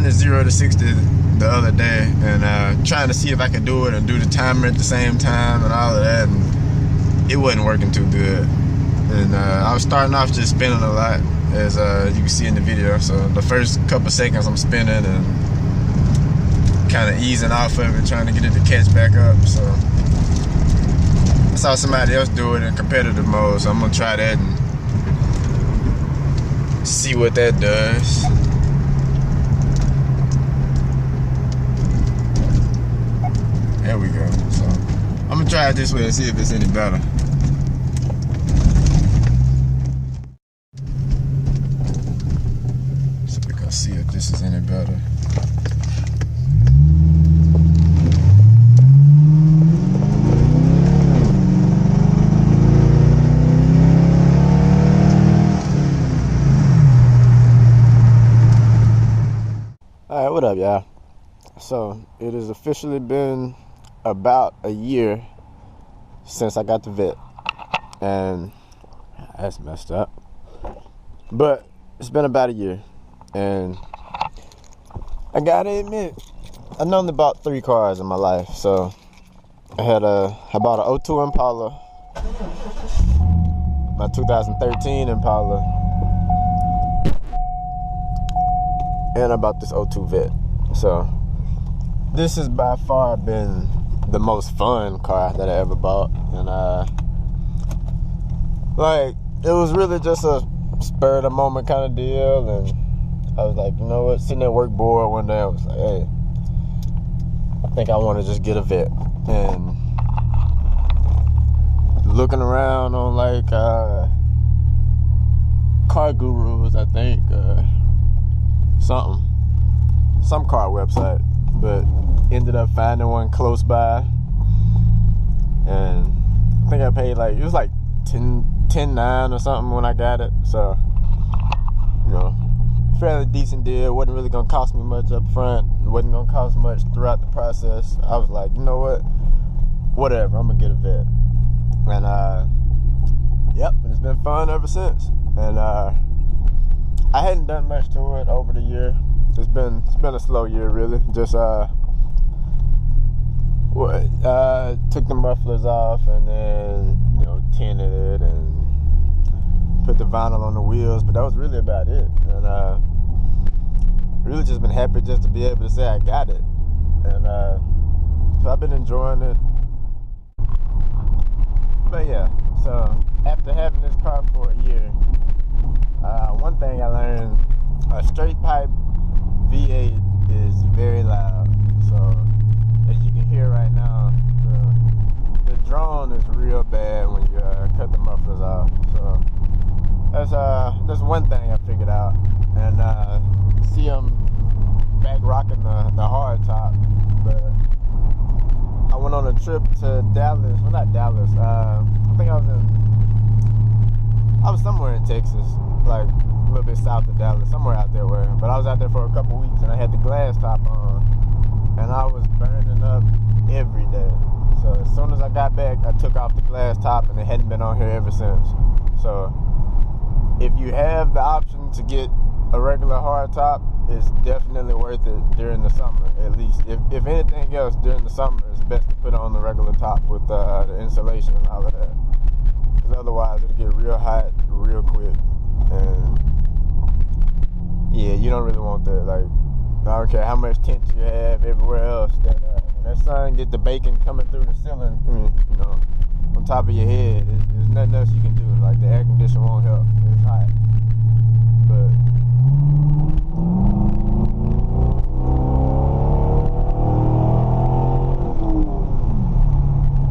it 0 to 60 the other day, and trying to see if I could do it and do the timer at the same time and all of that, and it wasn't working too good. And I was starting off just spinning a lot, as you can see in the video. So the first couple seconds I'm spinning and kind of easing off of it, trying to get it to catch back up. So I saw somebody else do it in competitive mode, so I'm gonna try that and see what that does. There we go. So I'm gonna try it this way and see if it's any better. So we're gonna see if this is any better. Alright, what up, y'all? So it has officially been about a year since I got the Vette, and that's messed up, but it's been about a year, and I gotta admit, I've only bought 3 cars in my life. So I bought an 02 Impala, my 2013 Impala, and I bought this 02 Vette. So this has by far been the most fun car that I ever bought, and like, it was really just a spur of the moment kind of deal. And I was like, you know what, sitting at work bored one day, I was like, hey, I think I want to just get a Vette. And looking around on like Car Gurus, I think, some car website, but ended up finding one close by, and I think I paid like, it was like $10,900 or something when I got it. So, you know, fairly decent deal. Wasn't really gonna cost me much up front, wasn't gonna cost much throughout the process. I was like, you know what, whatever, I'm gonna get a Vette. And yep, and it's been fun ever since. And I hadn't done much to it over the year. It's been a slow year, really. Just took the mufflers off, and then, you know, tinted it and put the vinyl on the wheels, but that was really about it. And really just been happy just to be able to say I got it. And so I've been enjoying it. But yeah, so after having this car for a year, one thing I learned, a straight pipe V8 is very loud. So as you can hear right now, the drone is real bad when you cut the mufflers off. So that's one thing I figured out. And see, I'm back rocking the hard top, but I went on a trip to Dallas. Well, not Dallas. I think I was somewhere in Texas, like a little bit south of Dallas, somewhere out there. But I was out there for a couple weeks, and I had the glass top on, and I was burning up every day. So as soon as I got back, I took off the glass top, and it hadn't been on here ever since. So if you have the option to get a regular hard top, it's definitely worth it during the summer, at least. If anything else, during the summer, it's best to put on the regular top with the insulation and all of that. Because otherwise, it'll get real hot real quick. And yeah, you don't really want that. Like, I don't care how much tint you have everywhere else, that when that sun get the bacon coming through the ceiling, I mean, you know, on top of your head, there's nothing else you can do. Like, the air conditioner won't help. It's hot.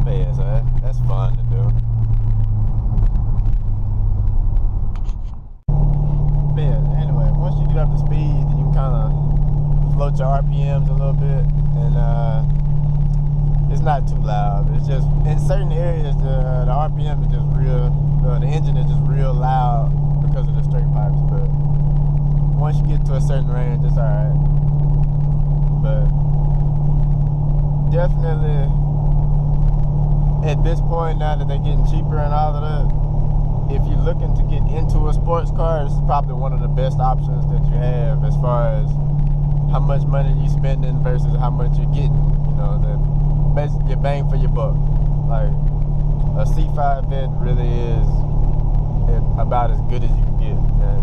But yeah, so that's fun to do. But yeah, anyway, once you get up to speed, then you can kind of float your RPMs a little bit, and it's not too loud. It's just, in certain areas, the RPM is just real, the engine is just real loud because of the straight pipes, but once you get to a certain range, it's alright. But definitely, at this point, now that they're getting cheaper and all of that, if you're looking to get into a sports car, this is probably one of the best options that you have as far as how much money you spending versus how much you're getting. You know, basically your bang for your buck. Like a C5 Vet really is about as good as you can get, and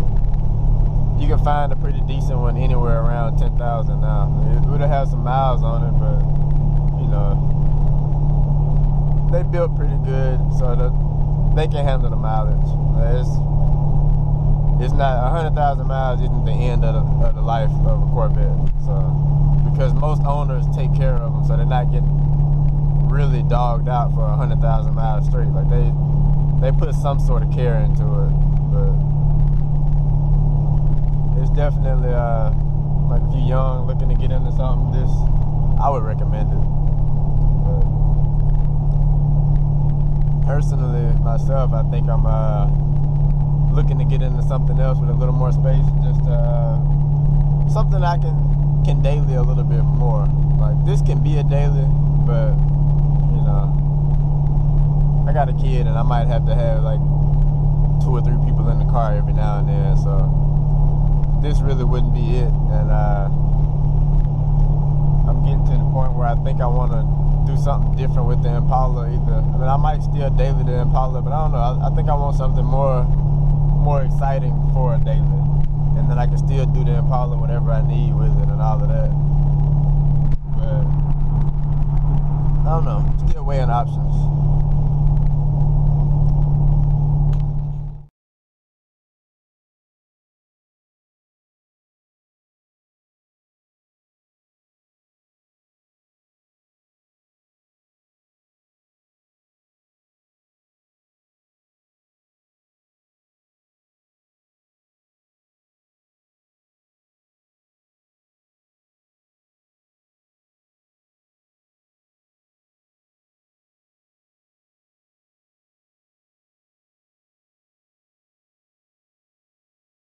you can find a pretty decent one anywhere around 10,000 now. It would have some miles on it, but you know, they built pretty good, so that they can handle the mileage. It's not 100,000 miles isn't the end of the life of a Corvette. So because most owners take care of them, so they're not getting really dogged out for 100,000 miles straight. Like they put some sort of care into it, but it's definitely like if you're young looking to get into something, this I would recommend it. But personally, myself, I think I'm looking to get into something else with a little more space, just something I can daily a little bit more. Like this can be a daily, but you know, I got a kid and I might have to have like 2 or 3 people in the car every now and then, so this really wouldn't be it. And I'm getting to the point where I think I want to do something different with the Impala. I might still daily the Impala, but I don't know. I think I want something more exciting for a daily, and then I can still do the Impala whatever I need with it and all of that. But I don't know. Still weighing options.